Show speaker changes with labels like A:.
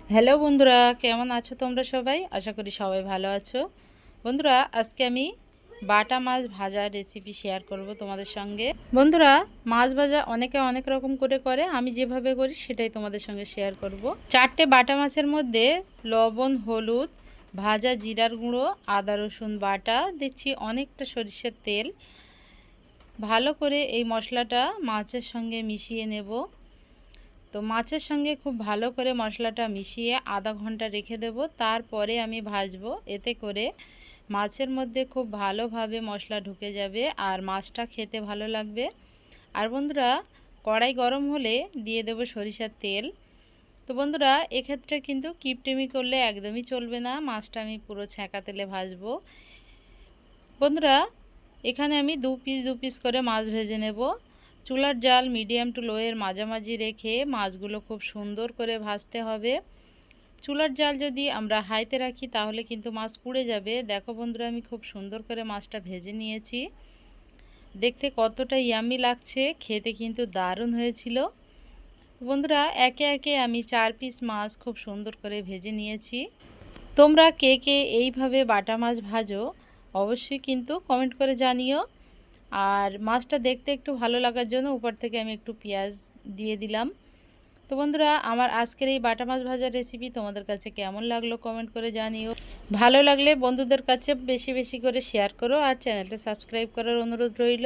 A: Hello বন্ধুরা, কেমন আছো তোমরা সবাই? আশা করি সবাই ভালো আছো। বন্ধুরা, আজকে আমি বাটা মাছ ভাজার রেসিপি শেয়ার করব তোমাদের সঙ্গে। বন্ধুরা, মাছ ভাজা অনেকে অনেক রকম করে, আমি যেভাবে করি সেটাই তোমাদের সঙ্গে শেয়ার করব। 4টে বাটা মাছের মধ্যে লবণ, হলুদ, ভাজা জিরার গুঁড়ো, আদা রসুন বাটা, দিচ্ছি অনেকটা সরিষার তেল। ভালো করে এই মশলাটা মাছের সঙ্গে মিশিয়ে নেব। তো মাছের সঙ্গে খুব ভালো করে মশলাটা মিশিয়ে আধা ঘন্টা রেখে দেব, তারপরে আমি ভাজবো। এতে করে মাছের মধ্যে খুব ভালোভাবে মশলা ঢুকে যাবে আর মাছটা খেতে ভালো লাগবে। আর বন্ধুরা, কড়াই গরম হলে দিয়ে দেব সরিষার তেল। তো বন্ধুরা, এক্ষেত্রে কিন্তু কিপটেমি করলে একদমই চলবে না, মাছটা আমি পুরো ছ্যাঁকা তেলে ভাজবো। বন্ধুরা, এখানে আমি দু পিস করে মাছ ভেজে নেব। চুলার জাল মিডিয়াম টু লোয়ের মাঝামাঝি রেখে মাছগুলো খুব সুন্দর করে ভাজতে হবে। চুলার জাল যদি আমরা হাইতে রাখি তাহলে কিন্তু মাছ পুড়ে যাবে। দেখো বন্ধুরা, আমি খুব সুন্দর করে মাছটা ভেজে নিয়েছি। দেখতে কতটা ইয়াম্মি লাগছে, খেতে কিন্তু দারুণ হয়েছিল। বন্ধুরা, একে একে আমি 4 পিস মাছ খুব সুন্দর করে ভেজে নিয়েছি। তোমরা কে কে এইভাবে বাটা মাছ ভাজো অবশ্যই কিন্তু কমেন্ট করে জানিও। আর মাছটা দেখতে একটু ভালো লাগার জন্য উপর থেকে আমি একটু পেঁয়াজ দিয়ে দিলাম। তো বন্ধুরা, আমার আজকের এই বাটা মাছ ভাজার রেসিপি তোমাদের কাছে কেমন লাগলো কমেন্ট করে জানিও। ভালো লাগলে বন্ধুদের কাছে বেশি বেশি করে শেয়ার করো আর চ্যানেলটা সাবস্ক্রাইব করার অনুরোধ রইল।